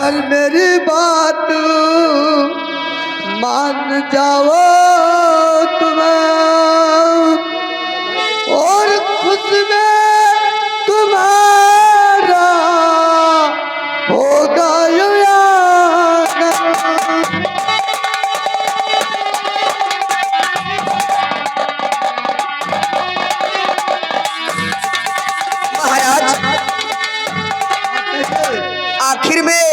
अगर मेरी बात मान जाओ तुम और खुद में तुम्हारा होगा आखिर में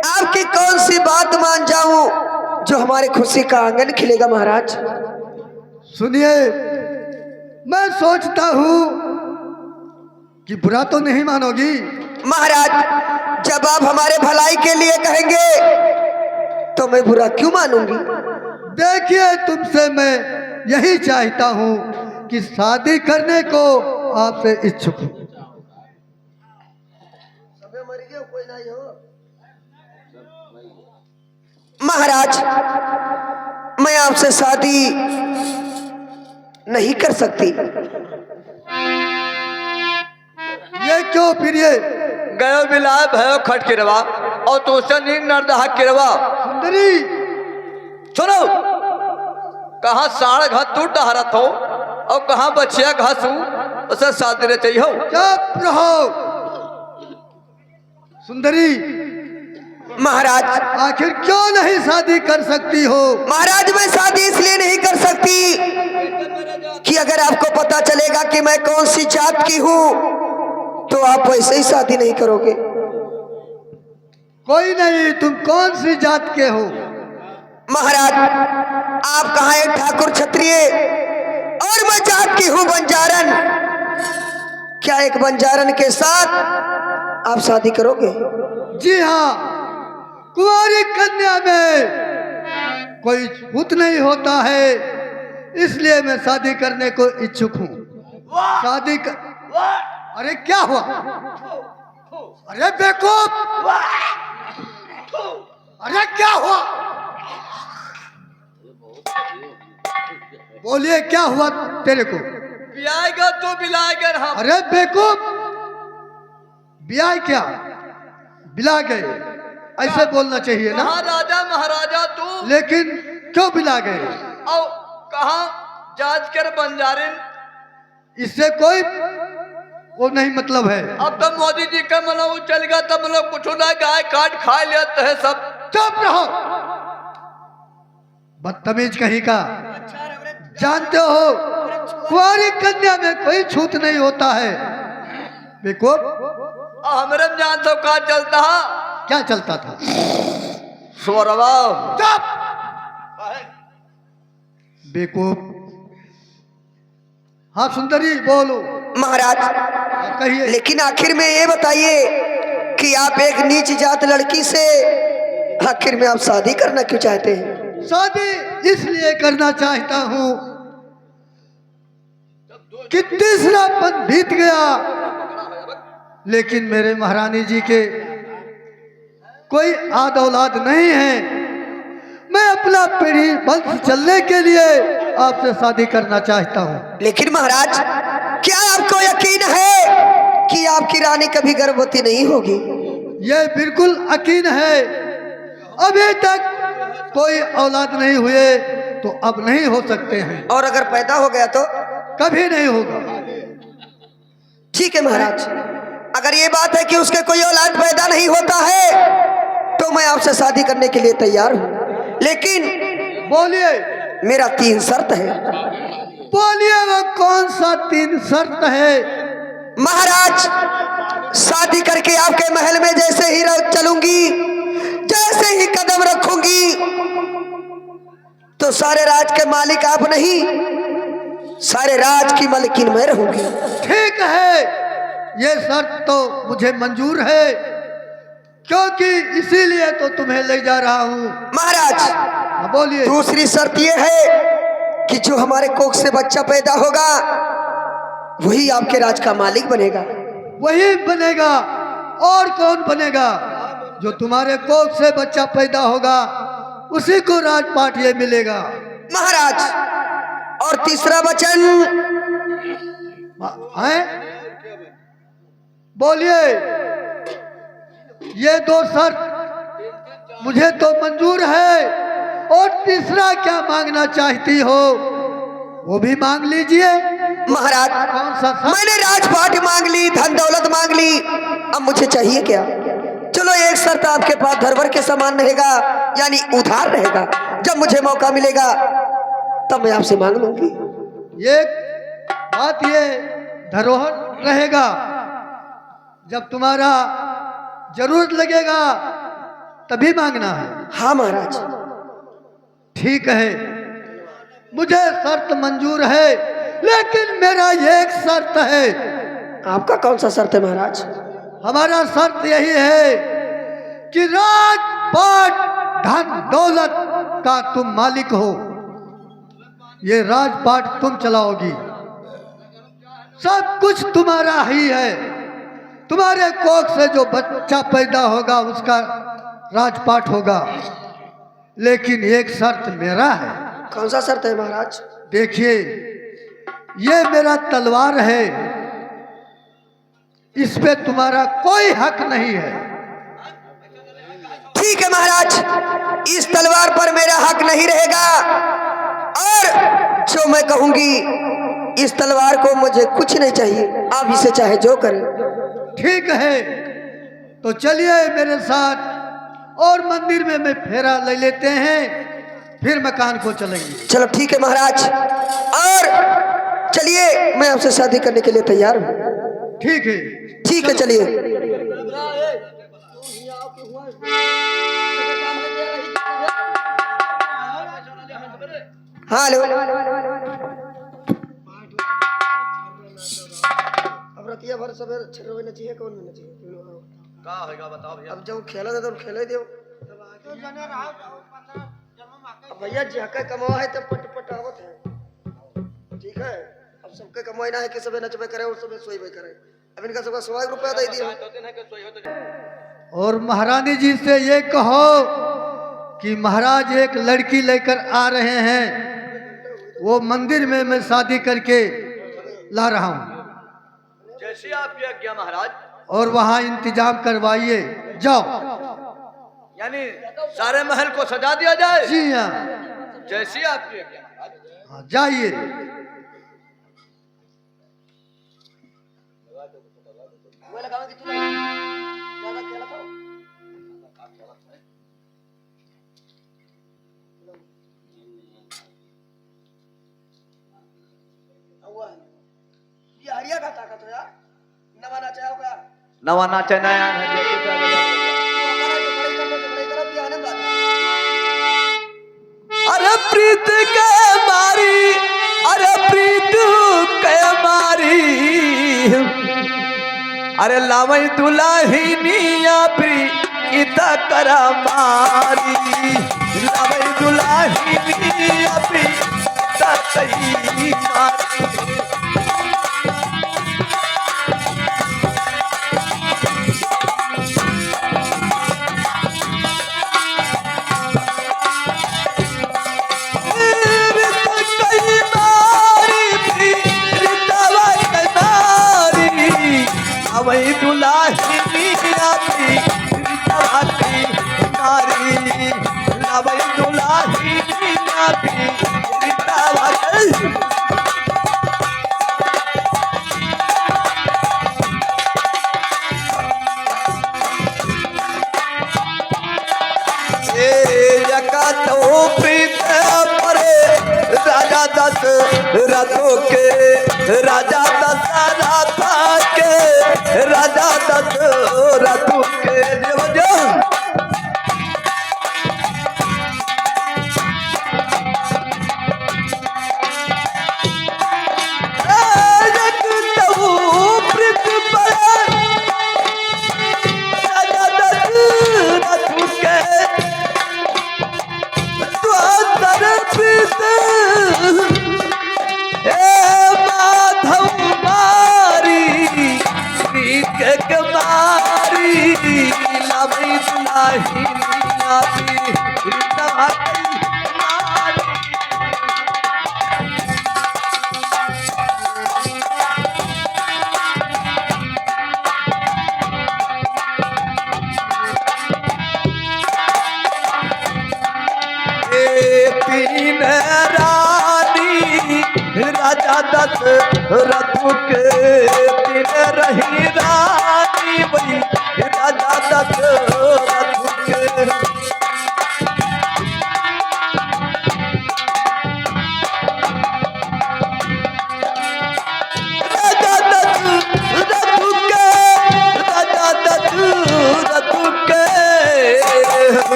आपकी कौन सी बात मान जाऊं जो हमारे खुशी का आंगन खिलेगा महाराज। सुनिए, मैं सोचता हूँ कि बुरा तो नहीं मानोगी। महाराज, जब आप हमारे भलाई के लिए कहेंगे तो मैं बुरा क्यों मानूंगी। देखिए, तुमसे मैं यही चाहता हूँ कि शादी करने को आपसे इच्छुक हूँ। महाराज, मैं आपसे शादी नहीं कर सकती। ये क्यों फिर? ये गयो बिलाय भयो खट किरवा और तुझसे नींद नरदहा किरवा। सुंदरी, सुनो, कहाँ साढ़ घा तू टहरत हो और कहाँ बचिया घास हूँ उसे शादी न चाहिए हो। चुप रहो। सुंदरी, महाराज, आखिर क्यों नहीं शादी कर सकती हो? महाराज, मैं शादी इसलिए नहीं कर सकती कि अगर आपको पता चलेगा कि मैं कौन सी जात की हूँ तो आप वैसे ही शादी नहीं करोगे। कोई नहीं, तुम कौन सी जात के हो? महाराज, आप कहाँ एक ठाकुर क्षत्रिय और मैं जात की हूँ बंजारन। क्या एक बंजारन के साथ आप शादी करोगे? जी हाँ, कुंवारी कन्या में कोई छूत नहीं होता है, इसलिए मैं शादी करने को इच्छुक हूँ। शादी कर... अरे क्या हुआ? अरे बेवकूफ! अरे क्या हुआ? बोलिए, क्या हुआ तेरे को? बिलाएगा तो बिलाएगा हम। अरे बेवकूफ! ब्याह क्या? बिला गए, ऐसे बोलना चाहिए ना। महाराजा महाराजा तू, लेकिन क्यों बिला गए? और कहाँ जांच कर बंजारिन। इससे कोई वो नहीं मतलब है। अब तो मोदी जी का मनो चल गया तब लोग कुछ ना गाय काट खा लेते हैं सब। चुप रहो, बदतमीज कहीं का। जानते हो, कुंवारी कन्या में कोई छूत नहीं होता है। बेवकूफ! हमारे जान तो कहा चलता है। क्या चलता था? स्वरवा। चुप! बेवकूफ! हाँ सुंदरी, बोलो। महाराज, कहिए। लेकिन आखिर में ये बताइए कि आप एक नीच जात लड़की से आखिर में आप शादी करना क्यों चाहते हैं? शादी इसलिए करना चाहता हूँ कि तीसरा पद बीत गया, लेकिन मेरे महारानी जी के कोई आद औलाद नहीं है। मैं अपना पीढ़ी वंश चलने के लिए आपसे शादी करना चाहता हूँ। लेकिन महाराज, क्या आपको यकीन है कि आपकी रानी कभी गर्भवती नहीं होगी? ये बिल्कुल यकीन है। अभी तक कोई औलाद नहीं हुए तो अब नहीं हो सकते हैं, और अगर पैदा हो गया तो? कभी नहीं होगा। ठीक है महाराज, अगर ये बात है कि उसके कोई औलाद पैदा नहीं होता है तो मैं आपसे शादी करने के लिए तैयार हूँ। लेकिन बोलिए। मेरा 3 शर्त है। बोलिए, वो कौन सा 3 शर्त है? महाराज, शादी करके आपके महल में जैसे ही चलूंगी, जैसे ही कदम रखूंगी तो सारे राज के मालिक आप नहीं, सारे राज की मालकिन मैं रहूंगी। ठीक है, ये शर्त तो मुझे मंजूर है, क्योंकि इसीलिए तो तुम्हें ले जा रहा हूँ। महाराज, बोलिए। दूसरी शर्त ये है कि जो हमारे कोख से बच्चा पैदा होगा वही आपके राज का मालिक बनेगा। वही बनेगा, और कौन बनेगा? जो तुम्हारे कोख से बच्चा पैदा होगा उसी को राजपाट ये मिलेगा। महाराज, और तीसरा वचन है? बोलिए। ये 2 शर्त मुझे तो मंजूर है। और तीसरा क्या मांगना चाहती हो वो भी मांग लीजिए। महाराज, कौन सा शर्त? मैंने राजपाट मांग ली, धन दौलत मांग ली, अब मुझे चाहिए क्या? चलो एक शर्त आपके पास धरवर के समान रहेगा, यानी उधार रहेगा। जब मुझे मौका मिलेगा तब मैं आपसे मांग लूंगी। एक बात ये धरोहर रहेगा, जब तुम्हारा जरूरत लगेगा तभी मांगना है। हाँ महाराज। ठीक है, मुझे शर्त मंजूर है, लेकिन मेरा एक शर्त है। आपका कौन सा शर्त है महाराज? हमारा शर्त यही है कि राजपाट धन दौलत का तुम मालिक हो। ये राजपाट तुम चलाओगी, सब कुछ तुम्हारा ही है। तुम्हारे कोख से जो बच्चा पैदा होगा उसका राजपाट होगा, लेकिन एक शर्त मेरा है। कौन सा शर्त है महाराज? देखिए, ये मेरा तलवार है, इस पे तुम्हारा कोई हक नहीं है। ठीक है महाराज, इस तलवार पर मेरा हक नहीं रहेगा, और जो मैं कहूंगी इस तलवार को मुझे कुछ नहीं चाहिए, आप इसे चाहे जो करें। ठीक है, तो चलिए मेरे साथ और मंदिर में मैं फेरा ले लेते हैं, फिर मकान को चलेंगे। चलो ठीक है महाराज, और चलिए मैं आपसे शादी करने के लिए तैयार हूँ। ठीक है, ठीक है, चलिए। हेलो, अब रतिया भर सवेर छेड़ होना चाहिए, कौन होना चाहिए? का होगा बताओ भैया। अब जब खेला था तो खेले दो। अब भैया जाके कमावा है तब पट पट आवत है। ठीक है, अब सबके कमाई ना है कि सबे नचबे करे और सबे सोई करे। अब इनका सबका 100 रुपया दे दिया। और महारानी जी से ये कहो कि महाराज एक लड़की लेकर आ रहे हैं, वो मंदिर में मैं शादी करके ला रहा हूँ। जैसी आपकी आज्ञा महाराज। और वहाँ इंतजाम करवाइए, जाओ। यानी सारे महल को सजा दिया जाए? जी हाँ, जैसी आपकी आज्ञा महाराज। हाँ, जाइए। ये हरिया का ताकत है यार, नवा नाचा होगा, नवा नाचे नया अरे प्रीत के मारी, अरे प्रीत के मारी, अरे लावई दुलाहिनिया प्रीत करा मारी, लावई दुलाहिनिया प्रीत कई मारी। वही दुलाहिनिया नारी, वही दुलाहिनिया तो प्रीत परे राजा दस रथों के, राजा दशरथ के, राजा दशरथ के देवज। दिन रानी राजा दशरथ के दिन रही रानी वही राजा दशरथ के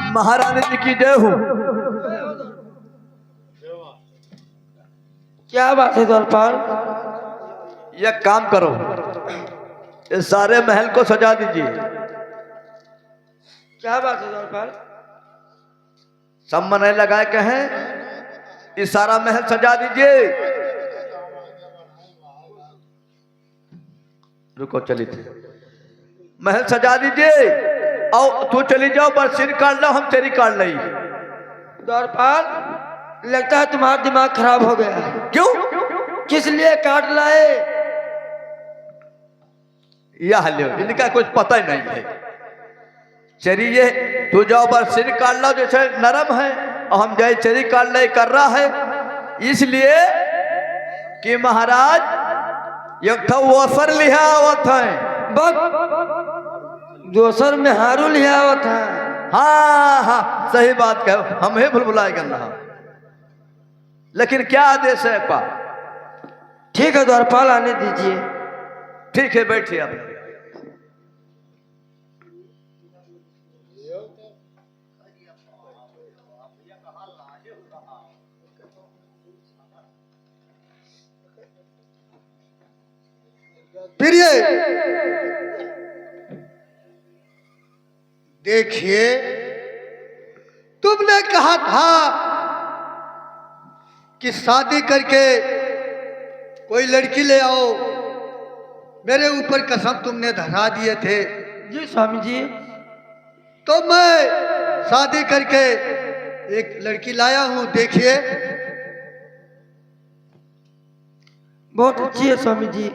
महारानी जी की जय हो। क्या बात है द्वारपाल? यह काम करो, इस सारे महल को सजा दीजिए। क्या बात है द्वारपाल? सब मन लगाए कहें इस सारा महल सजा दीजिए। रुको चली थी, महल सजा दीजिए। और तू चली जाओ, बरसीन काट लो, हम तेरी काट ली। द्वारपाल, लगता है तुम्हारा दिमाग खराब हो गया। क्यों? किस लिए काट लाए? यह लो, इनका कुछ पता ही नहीं है। चलिए तू जाओ, बरसीन काट लो, जैसे नरम है, और हम जाए चरी काट ले कर रहा है, इसलिए कि महाराज एक था वसर लिया आवत है, दोसर में हारू लिया आवत है। हाँ हाँ सही बात कहो, हम ही भुलभुलाए कर रहा। लेकिन क्या आदेश है पा? ठीक है द्वारपाल, आने दीजिए। ठीक है, बैठिए आप। फिर ये देखिए, तुमने कहा था कि शादी करके कोई लड़की ले आओ, मेरे ऊपर कसम तुमने धरा दिए थे। जी स्वामी जी। तो मैं शादी करके एक लड़की लाया हूं, देखिए। बहुत अच्छी है स्वामी जी।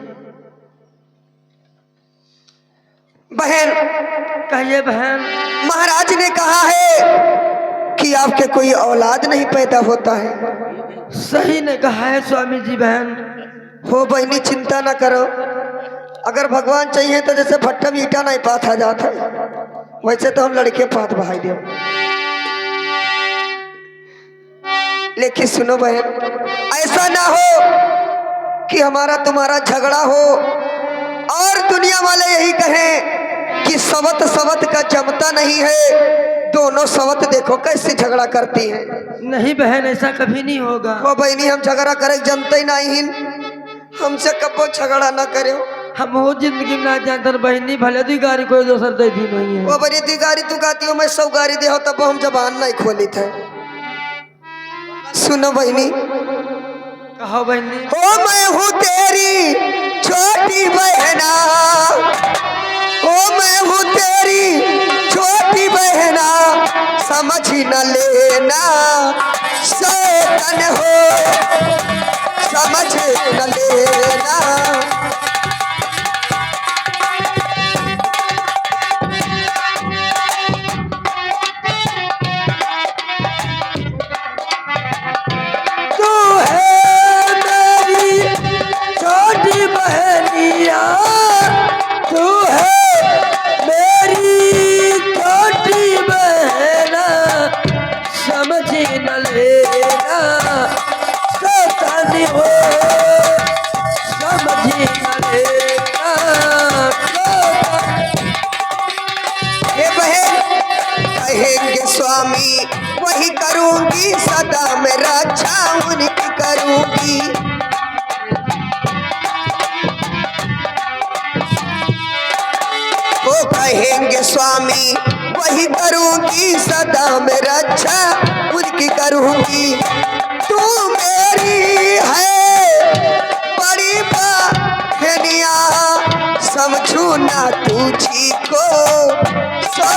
बहन, कहिए बहन। महाराज ने कहा है कि आपके कोई औलाद नहीं पैदा होता है। सही ने कहा है स्वामी जी। बहन हो बहनी, चिंता ना करो। अगर भगवान चाहिए तो जैसे भट्टा में ईटा नहीं पाथा जाता है, वैसे तो हम लड़के पात बहाई दे। लेकिन सुनो बहन, ऐसा ना हो कि हमारा तुम्हारा झगड़ा हो और दुनिया वाले यही कहें कि सवत सवत का जमता नहीं है। दोनों सवत देखो कैसे झगड़ा करती हैं। नहीं बहन, ऐसा कभी नहीं होगा। वो बहनी, हम झगड़ा करे जनते ही नहीं, हमसे कबो झगड़ा ना करे। हम वो जिंदगी में ना जानते बहनी, भले दी गाड़ी कोई दोसर दे दी नहीं है। वो बड़ी दी गाड़ी तू गाती हो, मैं सौ गाड़ी दे हो, तब हम जबान नहीं खोली थे। सुनो बहनी, कहो बहनी। ओ मैं हूँ तेरी छोटी बहना, ओ मैं हूँ तेरी छोटी बहना, समझ न लेना शैतान हो, समझ न लेना। करूंगी। वो कहेंगे स्वामी वही करूंगी, सदा में रक्षा उनकी करूंगी। तू मेरी है बड़ी बहनिया, समझू ना तुझी को सो।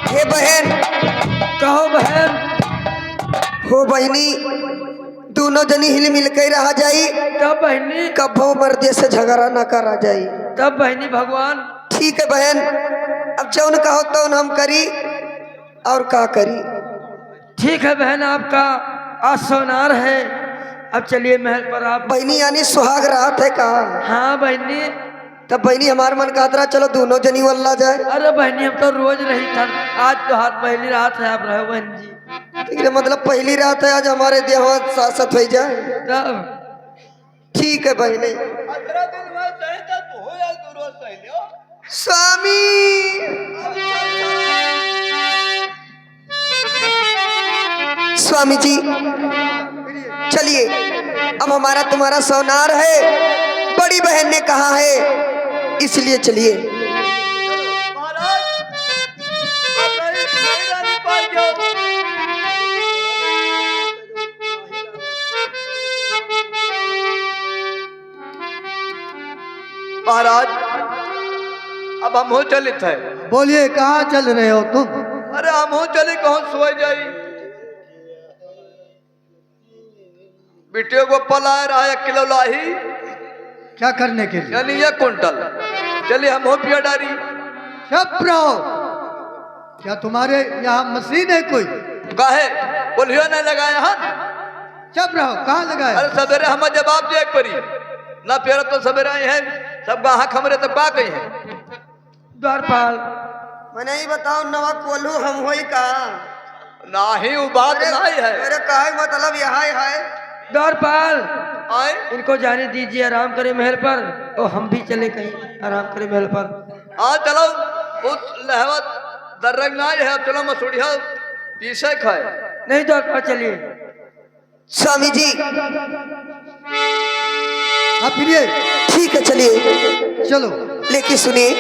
हे बहन, कहो बहन। हो बहनी, दोनों जनी हिल मिल के रहा जाई, तब बहनी, कभो मर्दे से झगड़ा न करा जाई। तब बहनी भगवान। ठीक है बहन, अब जौन कहो तौन हम करी, और का करी। ठीक है बहन, आपका आज सोनार है। अब चलिए महल पर आप। बहनी यानी सुहाग रात है का? हाँ बहनी। तब बहनी हमार मन कहता चलो दोनों जनी वल्ला जाए। अरे बहनी, हम तो रोज रही था, आज तो हाथ पहली रात है, आप रहो बहन जी। ठीक है, मतलब पहली रात है आज, हमारे देह सासत हो जाए। तब ठीक है बहनी। 15 दिन बाद सही तो हो या तू रोज सही लियो। स्वामी स्वामी जी चलिए, अब हमारा तुम्हारा सोनार है, बड़ी बहन ने कहा है, इसलिए चलिए। महाराज अब नहीं रानी पाल जाओ। महाराज अब हम हो चलित है। बोलिए कहाँ चल रहे हो तुम? अरे हम हो चले कहूँ सोए जाई। बिटियों को पलाए रहा 1 किलो लाही, क्या करने के लिए? यानी 1 कुंटल। चलिए हम हो पिया डारी। चुप रहो। क्या तुम्हारे यहाँ मशीन है कोई? काहे पुलियो नहीं लगाया हन? चुप रहो, कहाँ लगाए? अरे सवेरे हम जवाब दे परी ना, फिर तो सवेरे आए हैं सब गाहा खमरे तक बा गई हैं। द्वारपाल, मैंने ही बताओ नवा कोलू हम होई का? नाही वो बात नहीं है। मेरे कहे मतलब यहाँ है। द्वारपाल, आए इनको जाने दीजिए, आराम करे महल पर, और हम भी चले कहीं आराम करे महल पर। हाँ चलो, वो लहवत दर्रंग ना है। अब चलो मसूड़िया पीछे खाए। नहीं द्वारपाल, चलिए। स्वामी जी आप फिरिए, ठीक है चलिए, चलो। लेकिन सुनिए,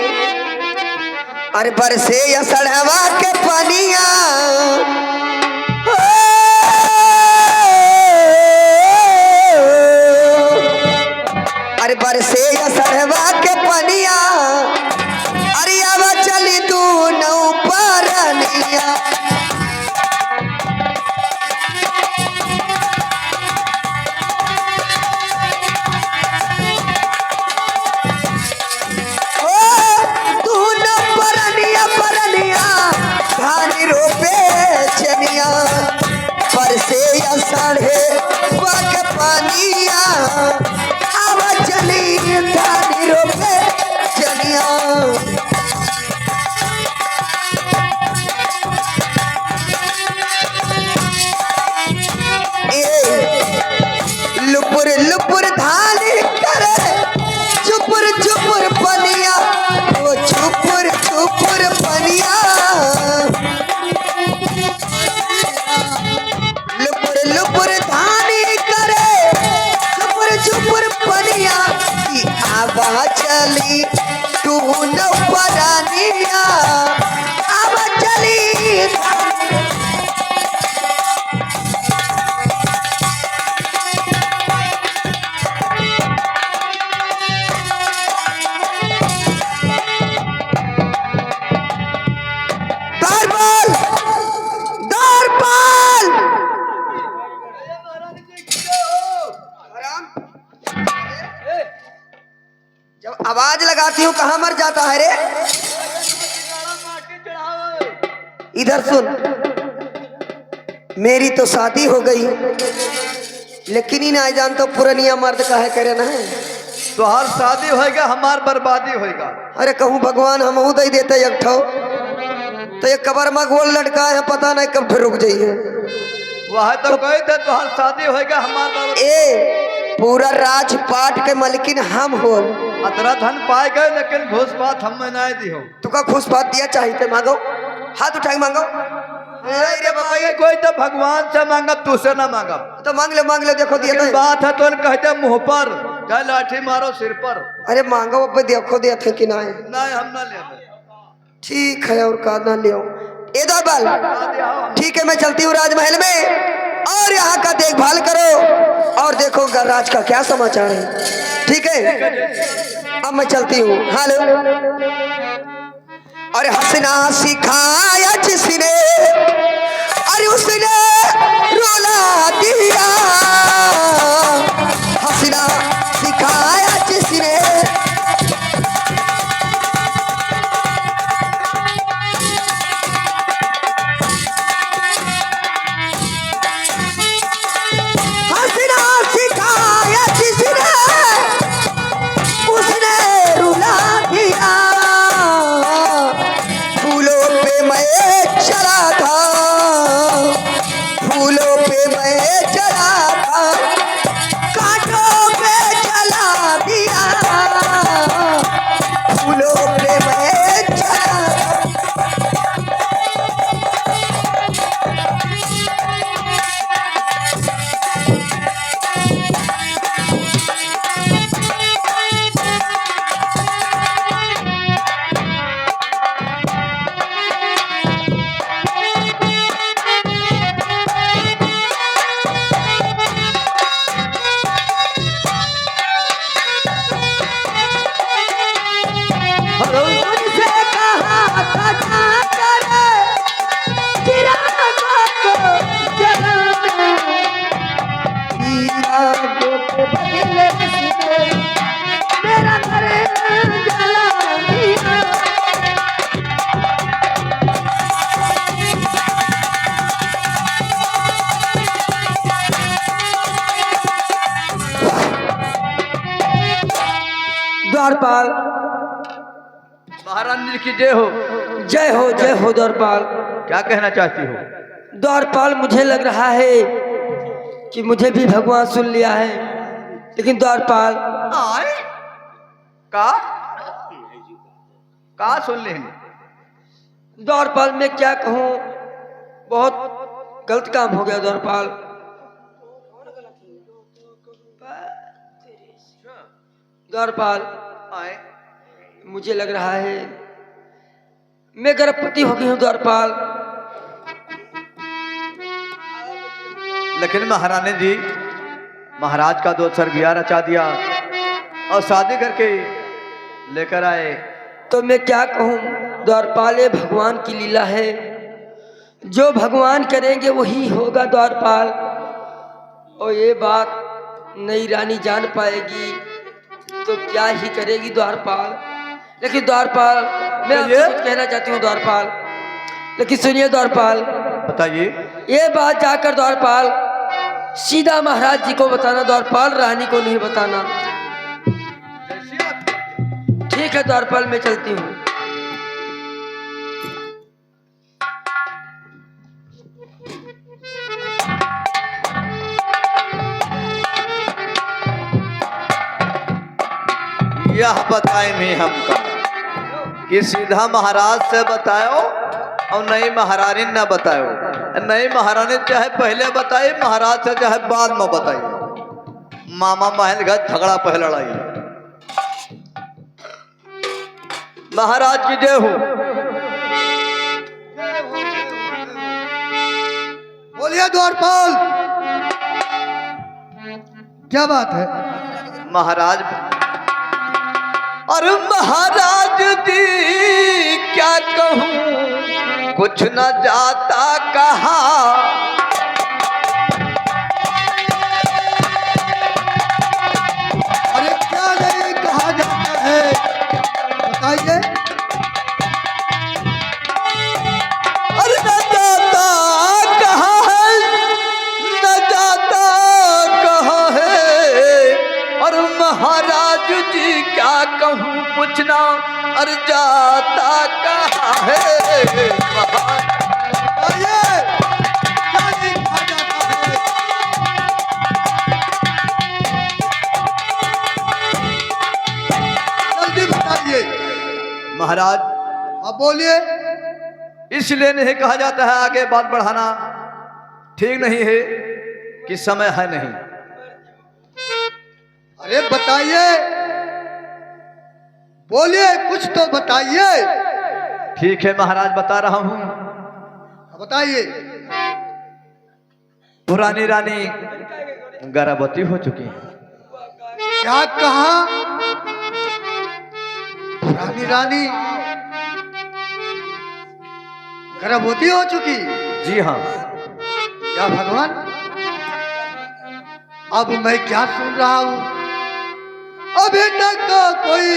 अरे बरसे या सड़वा के पानिया, अरे बरसे या सड़वा के पानिया, अरे अब चली तू नौ परनिया। धानी रोपे चनिया, बरसे या साढ़े वाके पानिया, अब चली धानी रोपे चनिया। लुपुर लुपुर धानी करे, चुपुर चुपुर पनिया, वो चुपुर चुपुर पनिया। लुपुर लुपुर धानी करे, चुपुर चुपुर पनिया, की आवा चली तू न परानिया, आवा चली जब आवाज लगाती हूँ कहाँ मर जाता है रे? इधर सुन, मेरी तो शादी हो गई, लेकिन ही ना जान तो पुरानिया मर्द काहे करे ना है। तो हर शादी होएगा हमार बर्बादी होएगा। अरे कहूँ भगवान हम दे देते एक ठो, तो ये कबर में गोल लटका है, पता नहीं कब फिर रुक जाइए। वह तो कहे थे तो हर शादी होएगा हमार बर्बादी। ए पूरा राजपाट के मलकिन हम हो। अतरा धन पाए गए लेकिन घूस पात हम में नहीं दी हो। तुका फुसफात दिया चाहिए मांगो, हाथ उठा के मांगो। अरे बाबा ये कोई तो भगवान से मांगा तुझसे ना मांगा। तो मांग ले देखो दिया लेकिन तो। बात है तो कहते मुंह पर चाहे लाठी मारो सिर पर। अरे मांगो अब देखो दिया थे कि नहीं। नहीं हम ना ले ठीक है और का ना लियो। ए दरबार ठीक है, मैं चलती हूँ राजमहल में और यहाँ का देखभाल करो और देखो राज का क्या समाचार है। ठीक है अब मैं चलती हूँ। हेलो। अरे हंसना सिखाया जिसने, अरे उसने रुला दिया। हंसना सिखाया जिसने, हंसना सिखाया जिसने, उसने रुला दिया। फूलों पे मैं चला था, फूलों पे मैं चला था, कांटों पे चला दिया। फूलों पे मैं चला था। मुझसे कहा था जाकर चिरागों को जलाना, चिरागों के बदले उसने मेरा घर जला दिया। द्वारपाल महारानी की जय हो। जय हो द्वारपाल। क्या कहना चाहती हो? द्वारपाल मुझे लग रहा है कि मुझे भी भगवान सुन लिया है, लेकिन द्वारपाल आए का सुन ले। द्वारपाल मैं क्या कहूँ, बहुत गलत काम हो गया द्वारपाल। द्वारपाल आए मुझे लग रहा है मैं गर्भवती हो गई हूँ द्वारपाल। लेकिन महारानी जी महाराज का 2 सर बिया रचा दिया और शादी करके लेकर आए। तो मैं क्या कहूँ द्वारपाल, ये भगवान की लीला है, जो भगवान करेंगे वही होगा द्वारपाल। और ये बात नई रानी जान पाएगी तो क्या ही करेगी द्वारपाल। लेकिन द्वारपाल मैं आपसे कुछ कहना चाहती हूँ द्वारपाल, लेकिन सुनिए द्वारपाल। बताइए। ये बात जाकर द्वारपाल सीधा महाराज जी को बताना द्वारपाल, रानी को नहीं बताना। ठीक है द्वारपाल मैं चलती हूँ। यह बताए नहीं हमको कि सीधा महाराज से बताओ और नई महारानी न बताओ। नई महारानी चाहे पहले बताई, महाराज से चाहे बाद में बताई। मामा महल घर झगड़ा पहले लड़ाई। महाराज की जय हो। बोलिए द्वारपाल, क्या बात है? महाराज अरे महाराज जी क्या कहूँ, कुछ न जाता कहा। अरे क्या नहीं कहा जाता है, बताइए। अरे न जाता कहा है, न जाता कहा है। और महाराज जी क्या कहूँ पूछना, अरे जाता कहा है। बताइए, क्या नहीं कहा जाता है? महाराज अब बोलिए। इसलिए नहीं कहा जाता है आगे बात बढ़ाना ठीक नहीं है कि समय है नहीं। अरे बताइए, बोलिए, कुछ तो बताइए। ठीक है महाराज बता रहा हूं। बताइए। पुरानी रानी गर्भवती हो चुकी है। क्या कहा? पुरानी रानी गर्भवती हो चुकी? जी हाँ। क्या भगवान, अब मैं क्या सुन रहा हूं? अभी तक तो कोई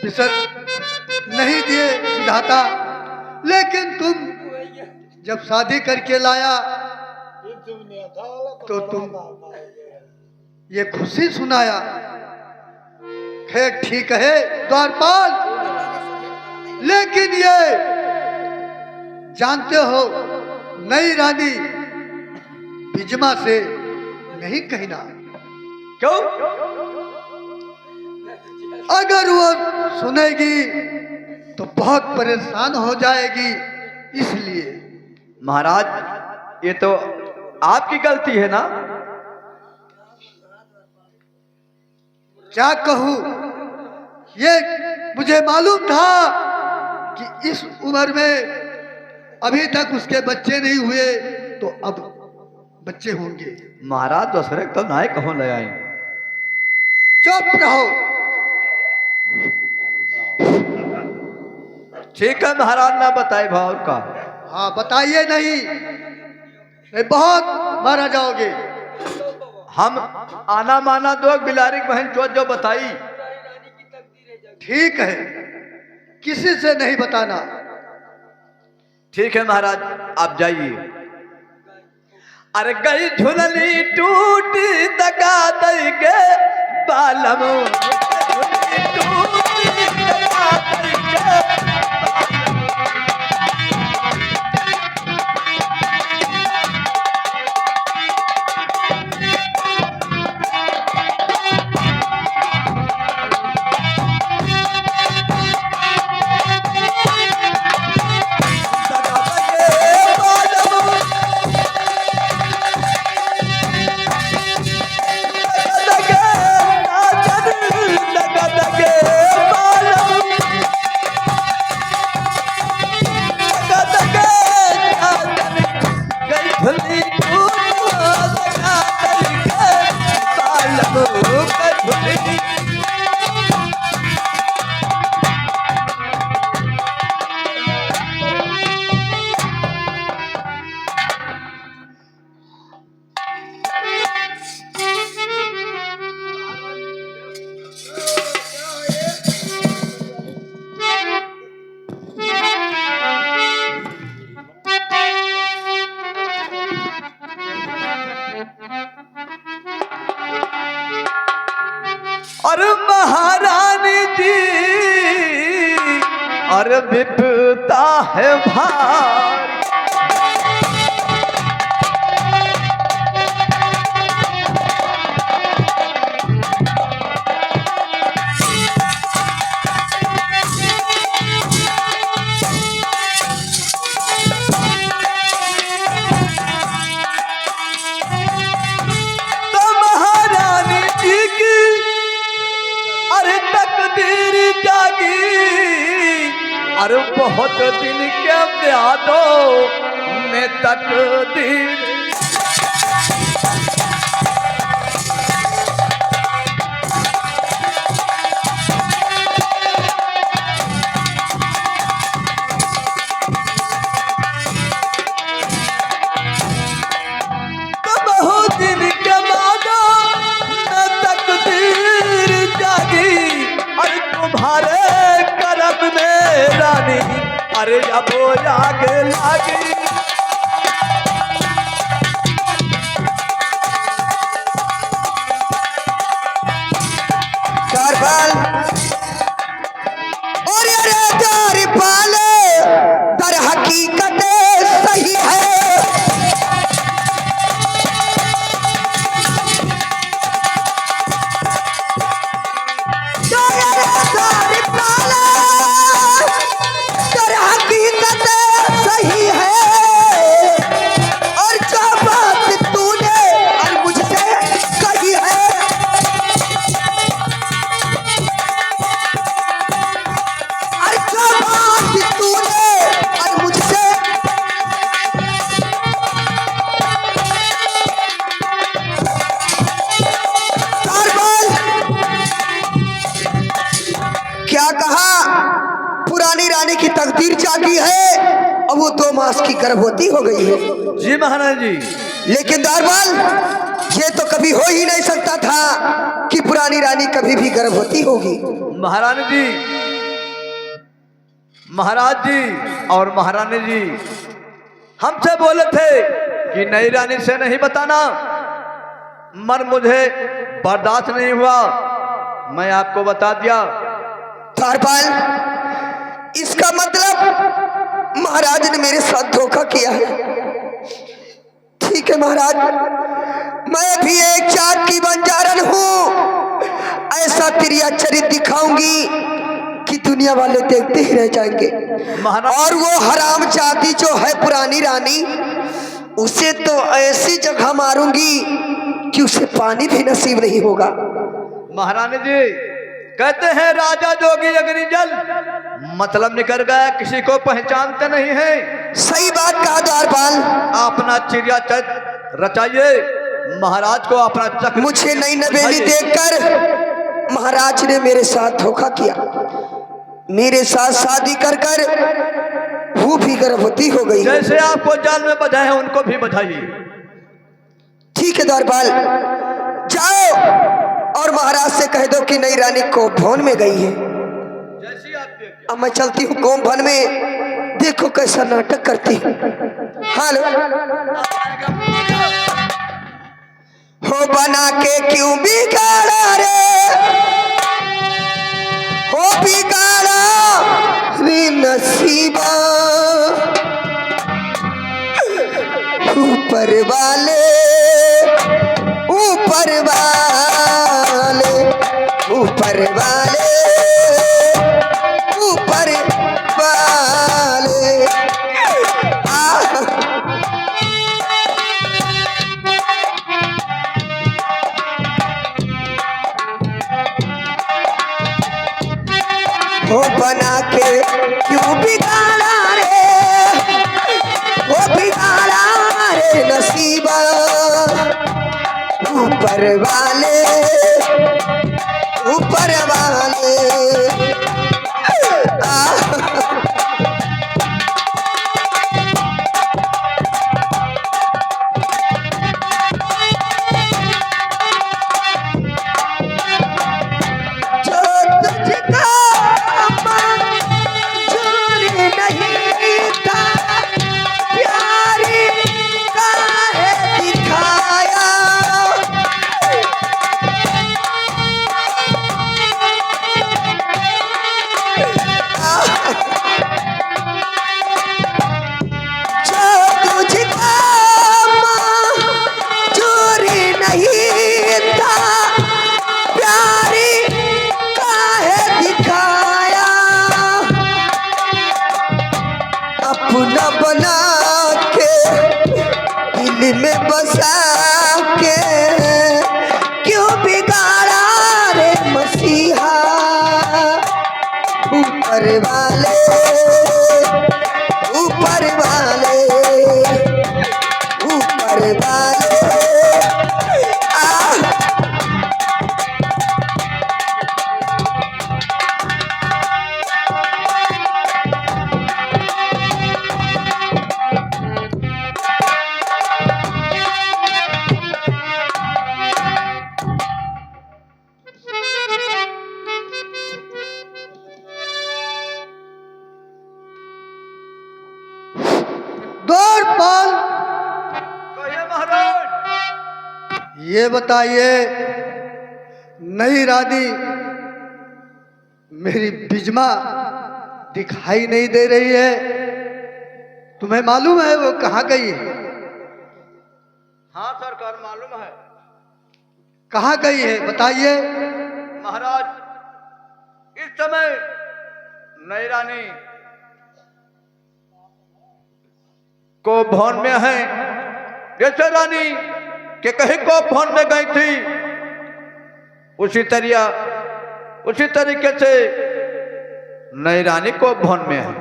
फिसर नहीं दिए विधाता, लेकिन तुम जब शादी करके लाया तो तुम ये खुशी सुनाया। खैर ठीक है द्वारपाल, लेकिन ये जानते हो नई रानी बिजमा से नहीं कहना। क्यों? अगर वो सुनेगी तो बहुत परेशान हो जाएगी, इसलिए। महाराज ये तो आपकी गलती है ना। क्या कहूं, ये मुझे मालूम था कि इस उम्र में अभी तक उसके बच्चे नहीं हुए, तो अब बच्चे होंगे। महाराज दूसरे तो नाय कहो ले आई। चुप रहो। ठीक है महाराज ना बताए भाव का। हाँ बताइए, नहीं बहुत मारा जाओगे। हम आना माना दो बिलारी बहन चोट जो बताई। ठीक है, किसी से नहीं बताना। ठीक है महाराज आप जाइए। अरे गई झुलनी टूटी तका दई के बालम, झुलनी टूटी तका दई के और महारानी जी और विपता है भारी। तो महारानी जी की अरे तकदीर जागी, अरे बहुत दिन के प्यादों में तकदीर। तो बहुत दिन के प्यादों में तकदीर जागी, अरे तुम्हारे करम में रानी अरे अब वो आगे लागी। द्वारपाल, और ये द्वारपाल दर हकीकत सही है। द्वारपाल की है और वो 2 मास की गर्भवती हो गई है। जी महाराज जी। लेकिन द्वारपाल, ये तो कभी हो ही नहीं सकता था कि पुरानी रानी कभी भी गर्भवती होगी। महारानी जी, महाराज जी और महारानी जी हमसे बोले थे कि नई रानी से नहीं बताना, मर मुझे बर्दाश्त नहीं हुआ, मैं आपको बता दिया। द्वारपाल, इसका मतलब महाराज ने मेरे साथ धोखा किया है। ठीक है महाराज, मैं भी एक चाक की बंजारन हूँ। ऐसा क्रिया चरित्र दिखाऊंगी कि दुनिया वाले देखते ही रह जाएंगे। और वो हराम जाति जो है पुरानी रानी, उसे तो ऐसी जगह मारूंगी कि उसे पानी भी नसीब नहीं होगा। महारानी जी कहते हैं राजा जोगी अग्नि जल, मतलब निकल गया, किसी को पहचानते नहीं है। सही बात कहा द्वारपाल। अपना चिड़िया चक्र रचाइए, महाराज को अपना चक्र। मुझे नई नवेली देखकर महाराज ने मेरे साथ धोखा किया। मेरे साथ शादी कर कर वो भी गर्भवती हो गई। जैसे आपको जाल में बधाए उनको भी बधाइए। ठीक है द्वारपाल, जाओ और महाराज से कह दो कि नई रानी कोप भवन में गई है। जैसी आपकी अब मैं चलती हूँ कोप भवन में, देखो कैसा नाटक करती हूँ। हेलो, हो बना के क्यों बिगाड़ा रे, हो बिगाड़ा रे नसीबा, ऊपर वाले ऊपर वाले ऊपर वाले ऊपर वाले। हो बना के क्यों बिगाड़ा रे, हो बिगाड़ा रे नसीबा, ऊपर वाले ऊपर वाले। जो तुझको मंजूर नहीं था, प्यार काहे दिखाया। जो तुझको मंजूर नहीं था, प्यार काहे दिखाया। अपना बना के दिल में बसा के क्यों बिगाड़ा रे मसीहा, ऊपर वाले ऊपर वाले ऊपर वाले। द्वारपाल, कहिए महाराज। ये बताइए, नई रानी मेरी बिजमा दिखाई नहीं दे रही है, तुम्हें मालूम है वो कहाँ गई है? हाँ सरकार मालूम है। कहाँ गई है बताइए। महाराज इस समय नई रानी को भवन में है। जैसे रानी के कहीं को भवन में गई थी, उसी तरीके से नई रानी को भवन में है।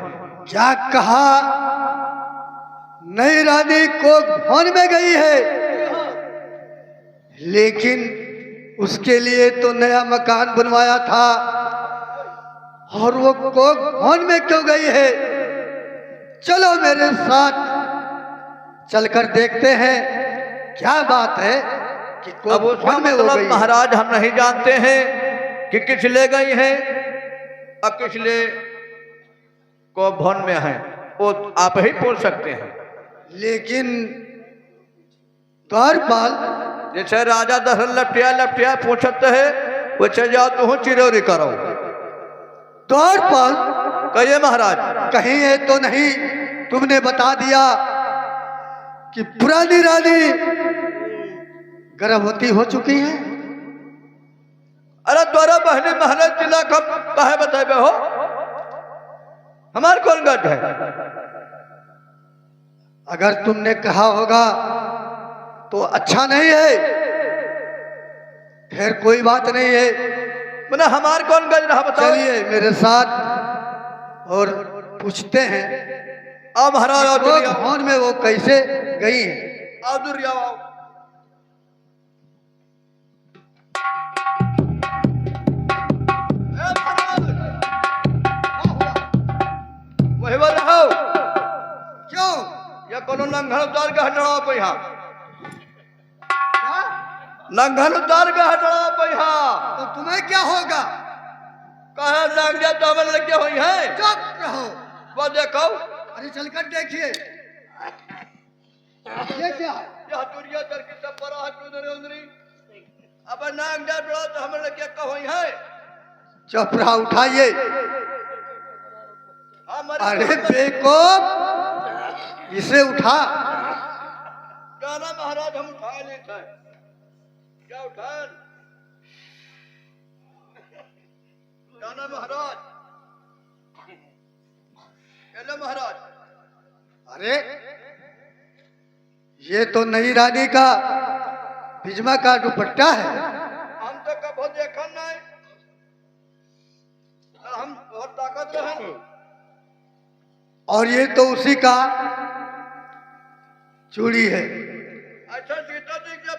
क्या कहा? नई रानी को भवन में गई है, लेकिन उसके लिए तो नया मकान बनवाया था, और वो कोक भवन में क्यों गई है? चलो मेरे साथ चलकर देखते हैं क्या बात है कि अब उसका वन में हो मतलब गई है। महाराज हम नहीं जानते हैं कि किस ले गई हैं और किस ले को भवन में है, वो आप ही पूछ सकते हैं। लेकिन द्वारपाल, जैसे राजा दशरथ लपटिया लपटिया पूछते है, वो चल जाओ तू चिरौरी करो। द्वारपाल, कहिए महाराज। कहीं ये तो नहीं तुमने बता दिया कि पुरानी रानी गर्भवती हो चुकी है? अरे द्वारा बहनी महाराज जिला कब कहे बताए हो, हमारे कौन गट है। अगर तुमने कहा होगा तो अच्छा नहीं है, फिर कोई बात नहीं है। मैंने हमारे कौन गज रहा बताओ। चलिए मेरे साथ और पूछते हैं आओ महाराज, आओ वो जल्दी आओ। भवन में वो कैसे गई है। आओ दूर जाओ, आओ। ए महाराज, वही बात रहो। क्यों? या कोनो नंघन उतार के हटड़ा पे यहाँ, क्या? नंघन उतार के हटड़ा पे यहाँ। तो तुम्हें क्या होगा? कहे लग जाए तो हमें लगे हुई है। चुप रहो। वो देखो, अरे चलकर देखिए ये क्या है। यह दुनिया दर की सब बड़ा हाथ उधर उधरी। अब नांग जा बड़ा तो हमें लगे कहोई है। चपरा उठाइए। हमारे अरे बेवकूफ, इसे उठा। गाना महाराज हम उठा लेते हैं। क्या उठाए गाना महाराज। हेलो महाराज। अरे ये तो नई रानी का पिजमा का दुपट्टा है। हम तो कभी देखा नहीं, हम बहुत ताकत रहे। और ये तो उसी का चूड़ी है। अच्छा सीता जी जब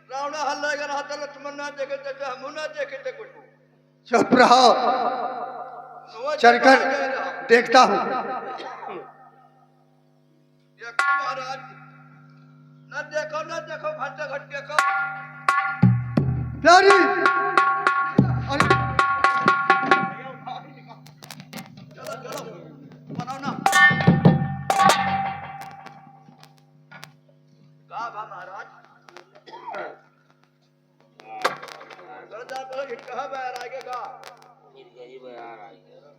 रावण हल्ला रहा था लक्ष्मण ना देखे थे, हम ना देखे थे कुछ। चुप रहो, चलकर देखता हूँ। देखो महाराज, न देखो घंटे घट देखो। प्यारी, अरे चलो बनाओ ना। कहा भा महाराज, कहा बाहर आगे का